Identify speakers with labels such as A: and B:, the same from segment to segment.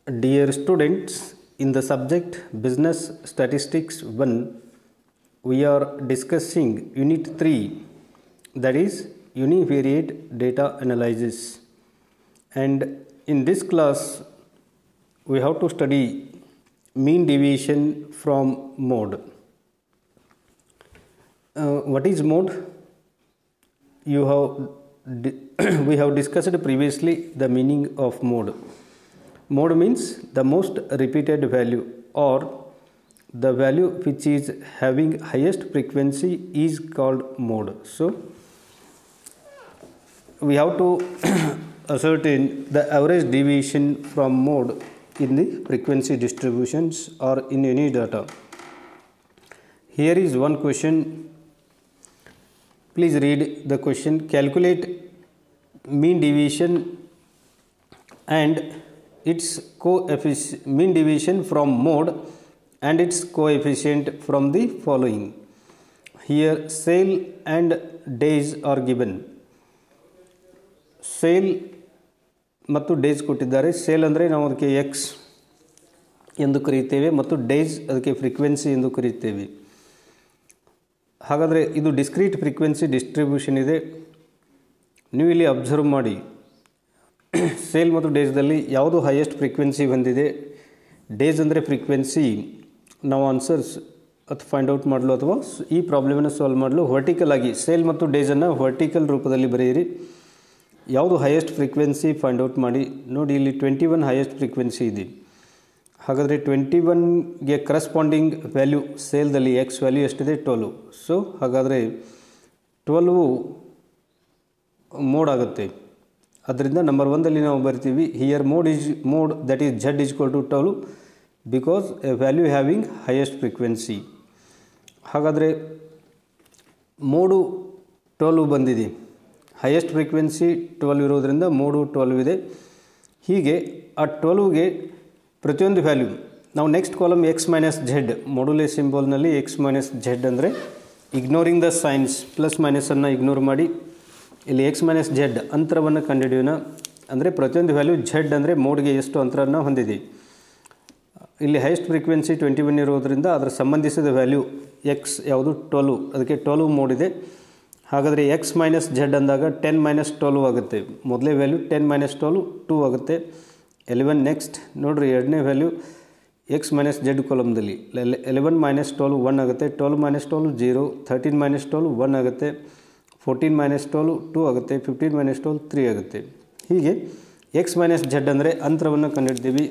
A: Dear students, in the subject Business Statistics 1, we are discussing Unit 3, that is Univariate Data Analysis. And in this class, we have to study mean deviation from mode. What is mode? We have discussed previously the meaning of mode. Mode means the most repeated value, or the value which is having highest frequency is called mode. So we have to ascertain the average deviation from mode in the frequency distributions or in any data. Here is one question. Please read the question. Calculate mean deviation and its coefficient, mean deviation from mode and its coefficient from the following. Here sale and days are given. Sale ಮತ್ತು days ಕೊಟ್ಟಿದ್ದಾರೆ. Sale ಅಂದರೆ ನಾವು ಅದಕ್ಕೆ X ಎಂದು ಕರೆಯುತ್ತೇವೆ ಮತ್ತು days ಅದಕ್ಕೆ frequency ಎಂದು ಕರೆಯುತ್ತೇವೆ. ಹಾಗಾದರೆ ಇದು ಡಿಸ್ಕ್ರೀಟ್ ಫ್ರೀಕ್ವೆನ್ಸಿ ಡಿಸ್ಟ್ರಿಬ್ಯೂಷನ್ ಇದೆ. ನೀವು ಇಲ್ಲಿ ಅಬ್ಸರ್ವ್ ಮಾಡಿ, ಸೇಲ್ ಮತ್ತು ಡೇಸ್ದಲ್ಲಿ ಯಾವುದು ಹೈಯೆಸ್ಟ್ ಫ್ರೀಕ್ವೆನ್ಸಿ ಬಂದಿದೆ. ಡೇಸ್ ಅಂದರೆ ಫ್ರೀಕ್ವೆನ್ಸಿ. ನಾವು ಆನ್ಸರ್ಸ್ ಅದು ಫೈಂಡ್ ಔಟ್ ಮಾಡಲು ಅಥವಾ ಈ ಪ್ರಾಬ್ಲಮನ್ನು ಸಾಲ್ವ್ ಮಾಡಲು ವರ್ಟಿಕಲ್ ಆಗಿ ಸೇಲ್ ಮತ್ತು ಡೇಸನ್ನು ವರ್ಟಿಕಲ್ ರೂಪದಲ್ಲಿ ಬರೆಯಿರಿ. ಯಾವುದು ಹೈಯೆಸ್ಟ್ ಫ್ರೀಕ್ವೆನ್ಸಿ ಫೈಂಡ್ ಔಟ್ ಮಾಡಿ. ನೋಡಿ, ಇಲ್ಲಿ 21 ಹೈಯೆಸ್ಟ್ ಫ್ರೀಕ್ವೆನ್ಸಿ ಇದೆ. ಹಾಗಾದರೆ 21ಗೆ ಕರೆಸ್ಪಾಂಡಿಂಗ್ ವ್ಯಾಲ್ಯೂ ಸೇಲ್ದಲ್ಲಿ ಎಕ್ಸ್ ವ್ಯಾಲ್ಯೂ ಎಷ್ಟಿದೆ? 12. ಸೊ ಹಾಗಾದರೆ 12 ಮೋಡ್ ಆಗುತ್ತೆ. ಅದರಿಂದ ನಂಬರ್ 1ದಲ್ಲಿ ನಾವು ಬರ್ತೀವಿ, here mode that is Z is equal to 12 because a value having highest frequency. ಹಾಗಾದರೆ ಮೋಡು 12 ಬಂದಿದೆ. ಹೈಯೆಸ್ಟ್ ಫ್ರೀಕ್ವೆನ್ಸಿ 12 ಇರೋದರಿಂದ ಮೋಡು 12 ಇದೆ. ಹೀಗೆ ಆ 12ಗೆ ಪ್ರತಿಯೊಂದು ವ್ಯಾಲ್ಯೂ ನಾವು next column X minus Z, module ಸಿಂಬಲ್ನಲ್ಲಿ ಎಕ್ಸ್ ಮೈನಸ್ ಝೆಡ್ ಅಂದರೆ ಇಗ್ನೋರಿಂಗ್ ದ ಸೈನ್ಸ್, ಪ್ಲಸ್ ಮೈನಸನ್ನು ಇಗ್ನೋರ್ ಮಾಡಿ ಇಲ್ಲಿ ಎಕ್ಸ್ ಮೈನಸ್ ಝೆಡ್ ಅಂತರವನ್ನು ಕಂಡುಹಿಡಿಯೋಣ. ಅಂದರೆ ಪ್ರತಿಯೊಂದು ವ್ಯಾಲ್ಯೂ ಝೆಡ್ ಅಂದರೆ ಮೋಡ್ಗೆ ಎಷ್ಟು ಅಂತರವನ್ನು ಹೊಂದಿದೆ. ಇಲ್ಲಿ ಹೈಯೆಸ್ಟ್ ಫ್ರೀಕ್ವೆನ್ಸಿ 21 ಇರೋದರಿಂದ ಅದರ ಸಂಬಂಧಿಸಿದ ವ್ಯಾಲ್ಯೂ ಎಕ್ಸ್ ಯಾವುದು? 12. ಅದಕ್ಕೆ 12 ಮೋಡ್ ಇದೆ. ಹಾಗಾದರೆ ಎಕ್ಸ್ ಮೈನಸ್ ಝೆಡ್ ಅಂದಾಗ 10 ಮೈನಸ್ 12 ಆಗುತ್ತೆ. ಮೊದಲೇ ವ್ಯಾಲ್ಯೂ 10 ಮೈನಸ್ 12 2 ಆಗುತ್ತೆ. 11. ನೆಕ್ಸ್ಟ್ ನೋಡಿರಿ, ಎರಡನೇ ವ್ಯಾಲ್ಯೂ ಎಕ್ಸ್ ಮೈನಸ್ ಝೆಡ್ ಕಾಲಮ್ದಲ್ಲಿ 11 ಮೈನಸ್ 12 1 ಆಗುತ್ತೆ. 12 ಮೈನಸ್ 12 0. 13 ಮೈನಸ್ 12 1 ಆಗುತ್ತೆ. 14 ಮೈನಸ್ 12 2 ಆಗುತ್ತೆ. 15 ಮೈನಸ್ 12 3 ಆಗುತ್ತೆ. ಹೀಗೆ ಎಕ್ಸ್ ಮೈನಸ್ ಝೆಡ್ ಅಂದರೆ ಅಂತರವನ್ನು ಕಂಡುಹಿಡ್ತೀವಿ.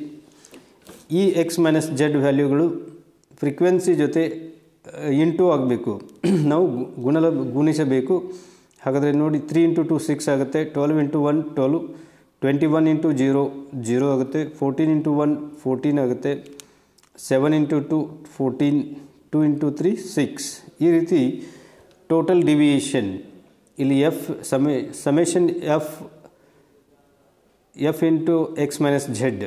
A: ಈ ಎಕ್ಸ್ ಮೈನಸ್ ಝೆಡ್ ವ್ಯಾಲ್ಯೂಗಳು ಫ್ರೀಕ್ವೆನ್ಸಿ ಜೊತೆ ಇಂಟು ಆಗಬೇಕು, ನಾವು ಗುಣಿಸಬೇಕು. ಹಾಗಾದರೆ ನೋಡಿ, 3 ಇಂಟು 2 6 ಆಗುತ್ತೆ. 12 ಇಂಟು 1 12. 21 ಇಂಟು 0 0 ಆಗುತ್ತೆ. 14 ಇಂಟು 1 14 ಆಗುತ್ತೆ. 7 ಇಂಟು 2 14. 2 ಇಂಟು 3 6. ಈ ರೀತಿ ಟೋಟಲ್ ಡಿವಿಯೇಷನ್ ಇಲ್ಲಿ summation F into X minus Z.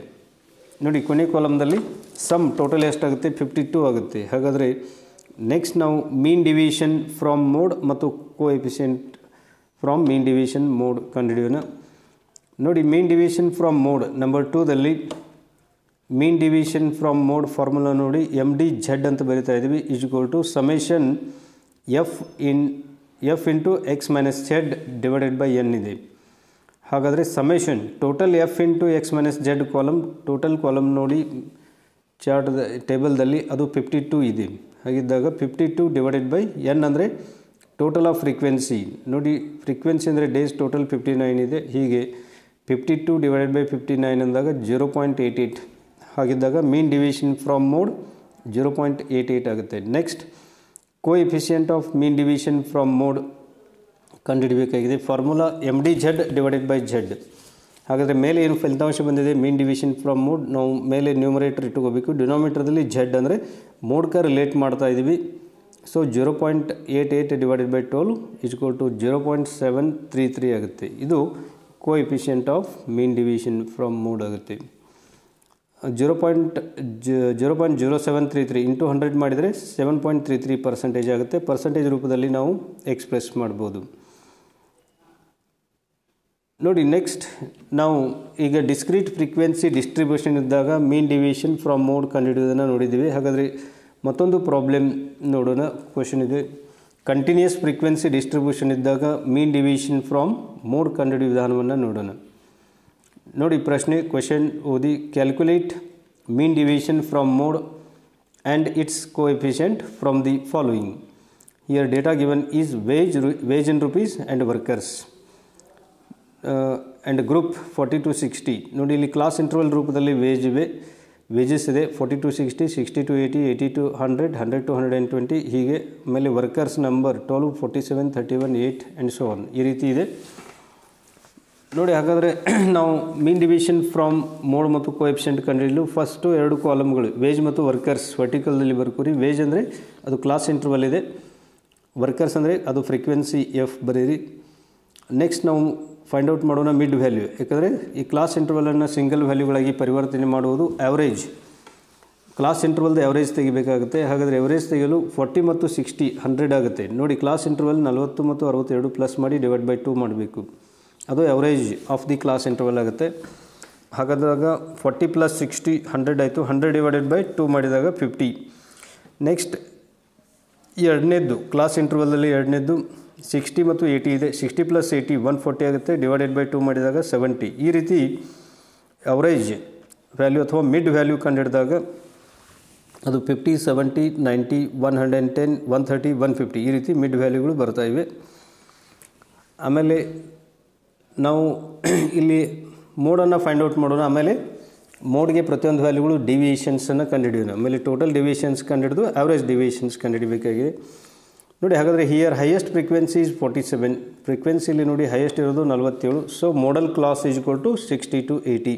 A: ನೋಡಿ, ಕೊನೆ ಕಾಲಮ್ದಲ್ಲಿ ಸಮ್ ಟೋಟಲ್ ಎಷ್ಟಾಗುತ್ತೆ? 52 ಆಗುತ್ತೆ. ಹಾಗಾದರೆ ನೆಕ್ಸ್ಟ್ ನಾವು ಮೀನ್ ಡಿವಿಯೇಷನ್ ಫ್ರಾಮ್ ಮೋಡ್ ಮತ್ತು coefficient from mean deviation mode ಕಂಡುಹಿಡಿಯೋಣ. ನೋಡಿ, mean deviation from mode number 2ದಲ್ಲಿ mean deviation from mode formula ನೋಡಿ, MDZ ಅಂತ ಬರೀತಾ ಇದ್ದೀವಿ, is equal to summation F into X minus Z divided by N ಇದೆ. ಹಾಗಾದರೆ summation total F into X minus Z column, total column ನೋಡಿ chart ಟೇಬಲ್ದಲ್ಲಿ ಅದು 52 ಇದೆ. ಹಾಗಿದ್ದಾಗ 52 ಡಿವೈಡೆಡ್ ಬೈ ಎನ್ ಅಂದರೆ ಟೋಟಲ್ ಆಫ್ ಫ್ರೀಕ್ವೆನ್ಸಿ. ನೋಡಿ, ಫ್ರೀಕ್ವೆನ್ಸಿ ಅಂದರೆ ಡೇಸ್ ಟೋಟಲ್ 59 ಇದೆ. ಹೀಗೆ 52 ಡಿವೈಡೆಡ್ ಬೈ 59 ಅಂದಾಗ 0.88. ಹಾಗಿದ್ದಾಗ ಮೀನ್ ಡಿವಿಯೇಷನ್ ಫ್ರಾಮ್ ಮೋಡ್ 0.88 ಆಗುತ್ತೆ. Next coefficient of mean deviation from mode ಕಂಡುಹಿಡಬೇಕಾಗಿದೆ. Formula MDZ divided by Z. ಹಾಗಾದರೆ ಮೇಲೆ ಏನು ಫಲಿತಾಂಶ ಬಂದಿದೆ ಮೀನ್ ಡಿವಿಷನ್ ಫ್ರಮ್ ಮೋಡ್, ನಾವು ಮೇಲೆ ನ್ಯೂಮರೇಟರ್ ಇಟ್ಟುಕೋಬೇಕು. ಡಿನಾಮಿನೇಟರ್ದಲ್ಲಿ ಝೆಡ್ ಅಂದರೆ ಮೋಡ್ಗೆ ರಿಲೇಟ್ ಮಾಡ್ತಾ ಇದ್ದೀವಿ. So 0.88 divided by 12 is equal to 0.733 ಆಗುತ್ತೆ. ಇದು coefficient of mean division from mode ಆಗುತ್ತೆ. 0.0733 ಇಂಟು 100 ಮಾಡಿದರೆ 7.33% ಆಗುತ್ತೆ. ಪರ್ಸೆಂಟೇಜ್ ರೂಪದಲ್ಲಿ ನಾವು ಎಕ್ಸ್ಪ್ರೆಸ್ ಮಾಡ್ಬೋದು. ನೋಡಿ ನೆಕ್ಸ್ಟ್ ನಾವು ಈಗ ಡಿಸ್ಕ್ರೀಟ್ ಫ್ರೀಕ್ವೆನ್ಸಿ ಡಿಸ್ಟ್ರಿಬ್ಯೂಷನ್ ಇದ್ದಾಗ ಮೀನ್ ಡಿವಿಯೇಷನ್ ಫ್ರಮ್ ಮೋಡ್ ಕಂಡುಹಿಡಿಯೋದನ್ನು ನೋಡಿದ್ದೀವಿ. ಹಾಗಾದರೆ ಮತ್ತೊಂದು ಪ್ರಾಬ್ಲಮ್ ನೋಡೋಣ. ಕ್ವೆಶನ್ ಇದೆ, ಕಂಟಿನ್ಯೂಸ್ ಫ್ರೀಕ್ವೆನ್ಸಿ ಡಿಸ್ಟ್ರಿಬ್ಯೂಷನ್ ಇದ್ದಾಗ ಮೀನ್ ಡಿವಿಯೇಷನ್ ಫ್ರಮ್ ಮೋಡ್ ಕಂಡುಹಿಡಿಯುವ ವಿಧಾನವನ್ನು ನೋಡೋಣ. ನೋಡಿ ಪ್ರಶ್ನೆ, ಕ್ವೆಶನ್ ಓದಿ. Calculate mean deviation from mode and its coefficient from the following. Here data given is wage in rupees and workers and group 40 to 60. ನೋಡಿ ಇಲ್ಲಿ ಕ್ಲಾಸ್ ಇಂಟರ್ವಲ್ ರೂಪದಲ್ಲಿ ವೇಜಸ್ ಇದೆ 40 to 60, 60 to 80, 80 to 100, 100 to 120 ಹೀಗೆ. ಆಮೇಲೆ workers number 12, 47, 31, 8 and so on ಈ ರೀತಿ ಇದೆ. ನೋಡಿ ಹಾಗಾದರೆ ನಾವು ಮೀನ್ ಡಿವಿಷನ್ ಫ್ರಮ್ ಮೋಡ್ ಮತ್ತು ಕೋಎಫಿಷಿಯಂಟ್ ಕಂಡುಹಿಡಿಯಲು ಫಸ್ಟು ಎರಡು ಕಾಲಮ್ಗಳು ವೇಜ್ ಮತ್ತು ವರ್ಕರ್ಸ್ ವರ್ಟಿಕಲ್ದಲ್ಲಿ ಬರ್ಕೋರಿ. ವೇಜ್ ಅಂದರೆ ಅದು ಕ್ಲಾಸ್ ಇಂಟರ್ವಲ್ ಇದೆ, ವರ್ಕರ್ಸ್ ಅಂದರೆ ಅದು ಫ್ರೀಕ್ವೆನ್ಸಿ ಎಫ್ ಬರೀರಿ. ನೆಕ್ಸ್ಟ್ ನಾವು ಫೈಂಡ್ ಔಟ್ ಮಾಡೋಣ ಮಿಡ್ ವ್ಯಾಲ್ಯೂ. ಯಾಕಂದರೆ ಈ ಕ್ಲಾಸ್ ಇಂಟರ್ವಲನ್ನು ಸಿಂಗಲ್ ವ್ಯಾಲ್ಯೂಗಳಾಗಿ ಪರಿವರ್ತನೆ ಮಾಡುವುದು ಆ್ಯಾವ್ರೇಜ್. ಕ್ಲಾಸ್ ಇಂಟರ್ವಲ್ದು ಆ್ಯಾವ್ರೇಜ್ ತೆಗಿಬೇಕಾಗುತ್ತೆ. ಹಾಗಾದರೆ ಆ್ಯಾವ್ರೇಜ್ ತೆಗೆಯಲು 40 ಮತ್ತು 60 100 ಆಗುತ್ತೆ. ನೋಡಿ ಕ್ಲಾಸ್ ಇಂಟರ್ವಲ್ 40 ಮತ್ತು 62 ಪ್ಲಸ್ ಮಾಡಿ ಡಿವೈಡ್ ಬೈ 2 ಮಾಡಬೇಕು. ಅದು average of the class interval ಆಗುತ್ತೆ. ಹಾಗಾದಾಗ 40 + 60 100 ಆಯಿತು. 100 ಡಿವೈಡೆಡ್ ಬೈ 2 ಮಾಡಿದಾಗ 50. ನೆಕ್ಸ್ಟ್ ಎರಡನೇದ್ದು ಕ್ಲಾಸ್ ಇಂಟರ್ವಲಲ್ಲಿ ಎರಡನೇದ್ದು 60 ಮತ್ತು 80 ಇದೆ. 60 + 80 140 ಆಗುತ್ತೆ. ಡಿವೈಡೆಡ್ ಬೈ 2 ಮಾಡಿದಾಗ 70. ಈ ರೀತಿ ಆವ್ರೇಜ್ ವ್ಯಾಲ್ಯೂ ಅಥವಾ ಮಿಡ್ ವ್ಯಾಲ್ಯೂ ಕಂಡುಹಿಡಿದಾಗ ಅದು 50, 70, 90, 110, 130, 150 ಈ ರೀತಿ ಮಿಡ್ ವ್ಯಾಲ್ಯೂಗಳು ಬರ್ತಾ ಇವೆ. ಆಮೇಲೆ ನಾವು ಇಲ್ಲಿ ಮೋಡನ್ನು ಫೈಂಡ್ ಔಟ್ ಮಾಡೋಣ. ಆಮೇಲೆ ಮೋಡ್ಗೆ ಪ್ರತಿಯೊಂದು ವ್ಯಾಲ್ಯೂಗಳು ಡಿವಿಯೇಷನ್ಸನ್ನು ಕಂಡುಹಿಡಿಯೋಣ. ಆಮೇಲೆ ಟೋಟಲ್ ಡಿವಿಯೇಷನ್ಸ್ ಕಂಡುಹಿಡಿದು ಆವ್ರೇಜ್ ಡಿವಿಯೇಷನ್ಸ್ ಕಂಡುಹಿಡಬೇಕಾಗಿದೆ. ನೋಡಿ ಹಾಗಾದರೆ ಹಿಯರ್ ಹೈಯೆಸ್ಟ್ ಫ್ರೀಕ್ವೆನ್ಸಿ ಇಸ್ 47. ಫ್ರೀಕ್ವೆನ್ಸಿಲಿ ನೋಡಿ ಹೈಯೆಸ್ಟ್ ಇರೋದು 47. So modal class is equal to 60 to 80.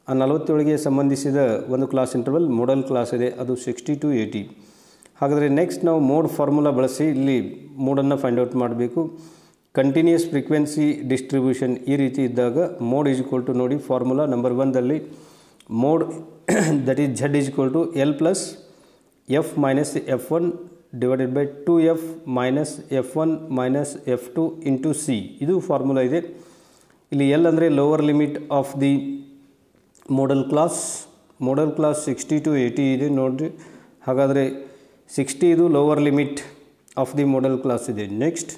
A: ಆ 47ಗೆ ಸಂಬಂಧಿಸಿದ ಒಂದು ಕ್ಲಾಸ್ ಇಂಟರ್ವಲ್ ಮೋಡಲ್ ಕ್ಲಾಸ್ ಇದೆ, ಅದು 60 to 80. ಹಾಗಾದರೆ ನೆಕ್ಸ್ಟ್ ನಾವು ಮೋಡ್ ಫಾರ್ಮುಲಾ ಬಳಸಿ ಇಲ್ಲಿ ಮೋಡನ್ನು ಫೈಂಡ್ ಔಟ್ ಮಾಡಬೇಕು. ಕಂಟಿನ್ಯೂಸ್ ಫ್ರೀಕ್ವೆನ್ಸಿ ಡಿಸ್ಟ್ರಿಬ್ಯೂಷನ್ ಈ ರೀತಿ ಇದ್ದಾಗ ಮೋಡ್ ಈಸ್ ಈಕ್ವಲ್ ಟು ನೋಡಿ ಫಾರ್ಮುಲಾ ನಂಬರ್ 1ದಲ್ಲಿ mode that is Z is equal to L plus F minus F1 divided by 2F minus F1 minus F2 into C. ಇದು formula ಇದೆ. ಇಲ್ಲಿ L ಅಂದರೆ lower limit of the modal class. Modal class 60 to 80 ಇದೆ ನೋಡಿರಿ. ಹಾಗಾದರೆ 60 ಇದು lower limit of the modal class ಇದೆ. Next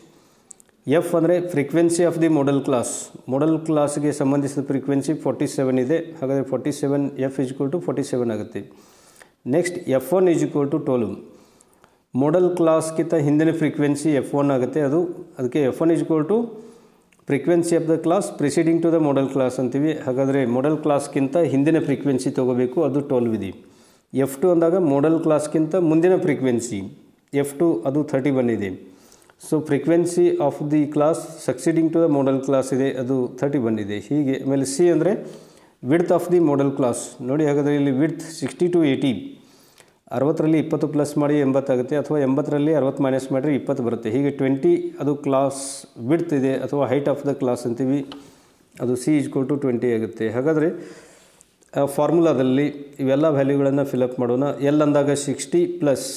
A: F ಅಂದರೆ frequency of the modal class. Modal ಕ್ಲಾಸ್ಗೆ ಸಂಬಂಧಿಸಿದ ಫ್ರೀಕ್ವೆನ್ಸಿ 47 ಇದೆ. ಹಾಗಾದರೆ 47 ಎಫ್ ಈಸ್ ಈಕ್ವಲ್ ಟು 47 ಆಗುತ್ತೆ. Next F1 is equal to 12. Modal ಕ್ಲಾಸ್ಗಿಂತ ಹಿಂದಿನ ಫ್ರೀಕ್ವೆನ್ಸಿ F1 ಆಗುತ್ತೆ. ಅದಕ್ಕೆ F1 is equal to frequency of the class preceding to the modal class ಅಂತೀವಿ. ಹಾಗಾದರೆ ಮೋಡಲ್ ಕ್ಲಾಸ್ಗಿಂತ ಹಿಂದಿನ ಫ್ರೀಕ್ವೆನ್ಸಿ ತೊಗೋಬೇಕು, ಅದು 12 ಇದೆ. F2 ಅಂದಾಗ ಮೋಡಲ್ ಕ್ಲಾಸ್ಗಿಂತ ಮುಂದಿನ ಫ್ರೀಕ್ವೆನ್ಸಿ F2 ಅದು 31 ಇದೆ. So frequency of the class succeeding to the modal class ಇದೆ, ಅದು 31 ಇದೆ. ಹೀಗೆ ಆಮೇಲೆ ಸಿ ಅಂದರೆ width of the modal class. ನೋಡಿ ಹಾಗಾದರೆ ಇಲ್ಲಿ ವಿಡ್ತ್ 60 to 80. 60ರಲ್ಲಿ 20 ಪ್ಲಸ್ ಮಾಡಿ 80 ಆಗುತ್ತೆ, ಅಥವಾ 80ರಲ್ಲಿ 60 ಮೈನಸ್ ಮಾಡಿದ್ರೆ 20 ಬರುತ್ತೆ. ಹೀಗೆ 20 ಅದು ಕ್ಲಾಸ್ ವಿಡ್ತ್ ಇದೆ ಅಥವಾ ಹೈಟ್ ಆಫ್ ದ ಕ್ಲಾಸ್ ಅಂತೀವಿ, ಅದು ಸಿ ಈಸ್ ಈಕ್ವಲ್ ಟು 20 ಆಗುತ್ತೆ. ಹಾಗಾದರೆ ಫಾರ್ಮುಲಾದಲ್ಲಿ ಇವೆಲ್ಲ ವ್ಯಾಲ್ಯೂಗಳನ್ನು ಫಿಲಪ್ ಮಾಡೋಣ. ಎಲ್ ಅಂದಾಗ 60 ಪ್ಲಸ್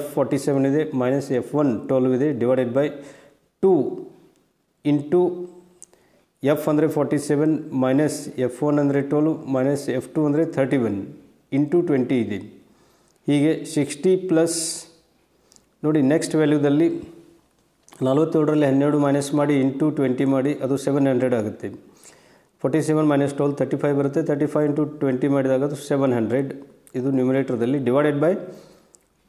A: F 47 ಇದೆ, ಮೈನಸ್ F1 12 ಇದೆ, ಡಿವೈಡೆಡ್ ಬೈ 2 ಇಂಟು ಎಫ್ ಅಂದರೆ 47 ಮೈನಸ್ F1 ಅಂದರೆ 12 ಮೈನಸ್ F2 ಅಂದರೆ 31 ಇಂಟು 20 ಇದೆ. ಹೀಗೆ 60 ಪ್ಲಸ್ ನೋಡಿ ನೆಕ್ಸ್ಟ್ ವ್ಯಾಲ್ಯೂದಲ್ಲಿ 47ರಲ್ಲಿ 12 ಮೈನಸ್ ಮಾಡಿ ಇಂಟು 20 ಮಾಡಿ ಅದು 700 ಆಗುತ್ತೆ. 47 ಮೈನಸ್ 12 35 ಬರುತ್ತೆ. 35 ಇಂಟು 20 ಮಾಡಿದಾಗ ಅದು 700. ಇದು ನ್ಯೂಮರೇಟರ್ದಲ್ಲಿ ಡಿವೈಡೆಡ್ ಬೈ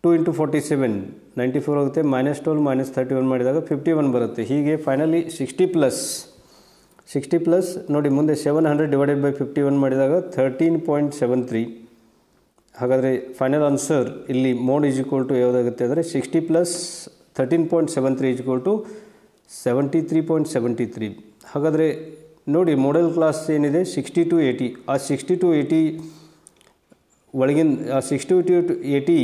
A: 2 ಇಂಟು 47 94 ಆಗುತ್ತೆ. ಮೈನಸ್ 12 ಮೈನಸ್ 31 ಮಾಡಿದಾಗ 51 ಬರುತ್ತೆ. ಹೀಗೆ ಫೈನಲಿ 60 ಪ್ಲಸ್ ನೋಡಿ ಮುಂದೆ 700 ಡಿವೈಡೆಡ್ ಬೈ 51 ಮಾಡಿದಾಗ 13.73. ಹಾಗಾದರೆ ಫೈನಲ್ ಆನ್ಸರ್ ಇಲ್ಲಿ ಮೋಡ್ ಈಸ್ ಈಕ್ವಲ್ ಟು ಯಾವುದಾಗುತ್ತೆ ಅಂದರೆ 60 ಪ್ಲಸ್ 13.73 ಈಸ್ ಈಕ್ವಲ್ ಟು 73.73. ಹಾಗಾದರೆ ನೋಡಿ ಮೋಡಲ್ ಕ್ಲಾಸ್ ಏನಿದೆ 60 to 80. ಆ 60 to 80 ಒಳಗಿನ 60 to 80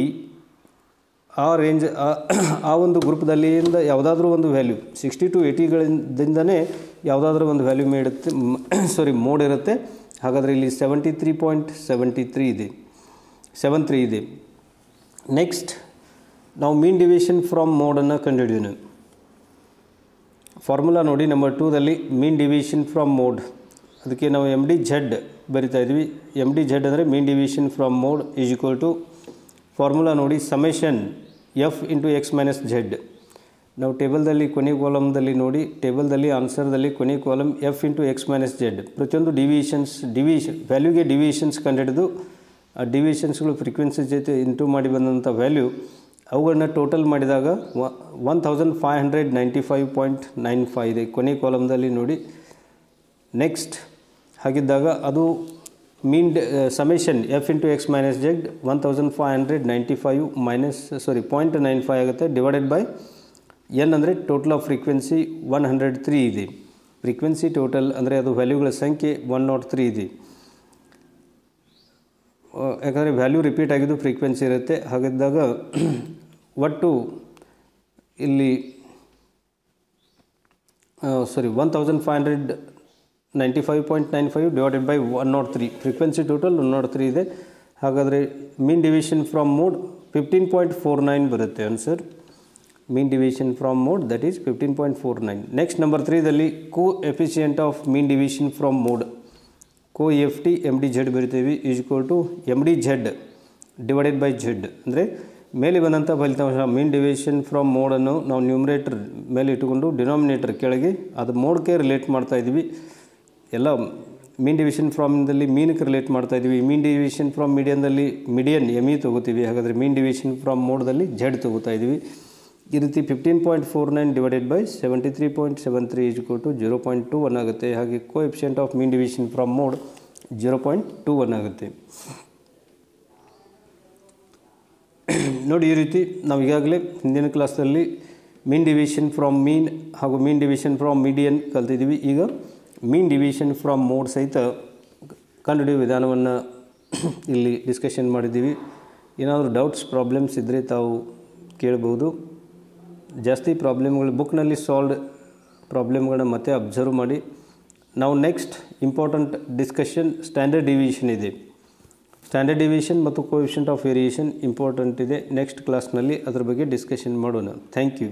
A: ಆ ರೇಂಜ್ ಆ ಒಂದು ಗ್ರೂಪ್ದಲ್ಲಿಂದ ಯಾವುದಾದ್ರೂ ಒಂದು ವ್ಯಾಲ್ಯೂ 60 to 80ಗಳಿಂದನೇ ಯಾವುದಾದ್ರೂ ಒಂದು ವ್ಯಾಲ್ಯೂ ಮೋಡ್ ಇರುತ್ತೆ. ಹಾಗಾದರೆ ಇಲ್ಲಿ 73.73 ಇದೆ, 73 ಇದೆ. ನೆಕ್ಸ್ಟ್ ನಾವು ಮೀನ್ ಡಿವಿಷನ್ ಫ್ರಮ್ ಮೋಡನ್ನು ಕಂಡುಹಿಡಿಯೋಣ. ಫಾರ್ಮುಲಾ ನೋಡಿ ನಂಬರ್ 2ದಲ್ಲಿ ಮೀನ್ ಡಿವಿಷನ್ ಫ್ರಮ್ ಮೋಡ್, ಅದಕ್ಕೆ ನಾವು ಎಮ್ ಡಿ ಝೆಡ್ ಬರಿತಾ ಇದ್ವಿ. ಎಮ್ ಡಿ ಝೆಡ್ ಅಂದರೆ mean division from mode is equal to formula ನೋಡಿ summation F into X minus Z. ನಾವು ಟೇಬಲ್ದಲ್ಲಿ ಕೊನೆ ಕಾಲಮ್ದಲ್ಲಿ ನೋಡಿ, ಟೇಬಲ್ದಲ್ಲಿ ಆನ್ಸರ್ದಲ್ಲಿ ಕೊನೆ column F into X minus Z. ಪ್ರತಿಯೊಂದು ಡಿವಿಷನ್ ವ್ಯಾಲ್ಯೂಗೆ ಡಿವಿಷನ್ಸ್ ಕಂಡುಹಿಡಿದು ಆ ಡಿವಿಷನ್ಸ್ಗಳು ಫ್ರೀಕ್ವೆನ್ಸಿ ಜೊತೆ ಇಂಟು ಮಾಡಿ ಬಂದಂಥ ವ್ಯಾಲ್ಯೂ ಅವುಗಳನ್ನ ಟೋಟಲ್ ಮಾಡಿದಾಗ 1595.95 ಇದೆ ಕೊನೆ ಕಾಲಮ್ದಲ್ಲಿ ನೋಡಿ. ನೆಕ್ಸ್ಟ್ ಹಾಗಿದ್ದಾಗ ಅದು mean summation F into X minus Z 1595 0.95 ಆಗುತ್ತೆ, ಡಿವೈಡೆಡ್ ಬೈ ಎನ್ ಅಂದರೆ ಟೋಟಲ್ ಆಫ್ ಫ್ರೀಕ್ವೆನ್ಸಿ 103 ಇದೆ. ಫ್ರೀಕ್ವೆನ್ಸಿ ಟೋಟಲ್ ಅಂದರೆ ಅದು ವ್ಯಾಲ್ಯೂಗಳ ಸಂಖ್ಯೆ 103 ಇದೆ. ಯಾಕಂದರೆ ವ್ಯಾಲ್ಯೂ ರಿಪೀಟ್ ಆಗಿದ್ದು ಫ್ರೀಕ್ವೆನ್ಸಿ ಇರುತ್ತೆ. ಹಾಗಿದ್ದಾಗ ಒಟ್ಟು ಇಲ್ಲಿ 1595.95 ಡಿವೈಡೆಡ್ ಬೈ 103, ಫ್ರೀಕ್ವೆನ್ಸಿ ಟೋಟಲ್ 103 ಇದೆ. ಹಾಗಾದರೆ ಮೀನ್ ಡಿವಿಷನ್ ಫ್ರಮ್ ಮೋಡ್ 15.49 ಬರುತ್ತೆ answer. Mean division from mode that is 15.49. Next number 3ದಲ್ಲಿ coefficient of mean division from mode, co F T M D Z ಬರಿತೀವಿ is equal to M D Z divided by Z. ಅಂದರೆ ಮೇಲೆ ಬಂದಂಥ ಫಲಿತಾಂಶ ಮೀನ್ division from ಮೋಡನ್ನು ನಾವು numerator ಮೇಲೆ ಇಟ್ಟುಕೊಂಡು denominator ಕೆಳಗೆ ಅದು ಮೋಡ್ಗೆ ರಿಲೇಟ್ ಮಾಡ್ತಾಯಿದ್ವಿ. ಎಲ್ಲ ಮೀನ್ ಡಿವಿಷನ್ ಫ್ರಾಮ್ದಲ್ಲಿ ಮೀನಕ್ಕೆ ರಿಲೇಟ್ ಮಾಡ್ತಾಯಿದ್ವಿ. ಮೀನ್ ಡಿವಿಷನ್ ಫ್ರಾಮ್ ಮೀಡಿಯನ್ದಲ್ಲಿ ಮೀಡಿಯನ್ ಎಮ್ ಇ ತೊಗೋತೀವಿ. ಹಾಗಾದರೆ ಮೀನ್ ಡಿವಿಷನ್ ಫ್ರಾಮ್ ಮೋಡ್ದಲ್ಲಿ ಝೆಡ್ ತೊಗೋತಾ ಇದ್ವಿ. ಈ ರೀತಿ 15.49 divided by 73.73 is equal to 0.21 ಆಗುತ್ತೆ. ಹಾಗೆ coefficient of mean division from mode 0.21 ಆಗುತ್ತೆ. ನೋಡಿ, ಈ ರೀತಿ ನಾವು ಈಗಾಗಲೇ ಹಿಂದಿನ ಕ್ಲಾಸಲ್ಲಿ ಮೀನ್ ಡಿವಿಷನ್ ಫ್ರಾಮ್ ಮೀನ್ ಹಾಗೂ ಮೀನ್ ಡಿವಿಷನ್ ಫ್ರಾಮ್ ಮೀಡಿಯನ್ ಕಲ್ತಿದ್ದೀವಿ. ಈಗ ಮೀನ್ ಡಿವಿಷನ್ ಫ್ರಾಮ್ ಮೋಡ್ ಸಹಿತ ಕಂಡುಹಿಡಿಯುವ ವಿಧಾನವನ್ನು ಇಲ್ಲಿ ಡಿಸ್ಕಷನ್ ಮಾಡಿದ್ದೀವಿ. ಏನಾದರೂ ಡೌಟ್ಸ್ ಪ್ರಾಬ್ಲಮ್ಸ್ ಇದ್ದರೆ ತಾವು ಕೇಳ್ಬೋದು. ಜಾಸ್ತಿ ಪ್ರಾಬ್ಲಮ್ಗಳು ಬುಕ್ನಲ್ಲಿ ಸಾಲ್ವ್ಡ್ ಪ್ರಾಬ್ಲಮ್ಗಳನ್ನ ಮತ್ತೆ ಅಬ್ಸರ್ವ್ ಮಾಡಿ. ನಾವು next important discussion standard division ಇದೆ. ಸ್ಟ್ಯಾಂಡರ್ಡ್ ಡಿವಿಷನ್ ಮತ್ತು ಕೋಎಫಿಷಿಯೆಂಟ್ ಆಫ್ ವೇರಿಯೇಷನ್ ಇಂಪಾರ್ಟೆಂಟ್ ಇದೆ. ನೆಕ್ಸ್ಟ್ ಕ್ಲಾಸ್ನಲ್ಲಿ ಅದರ ಬಗ್ಗೆ ಡಿಸ್ಕಷನ್ ಮಾಡೋಣ. Thank you.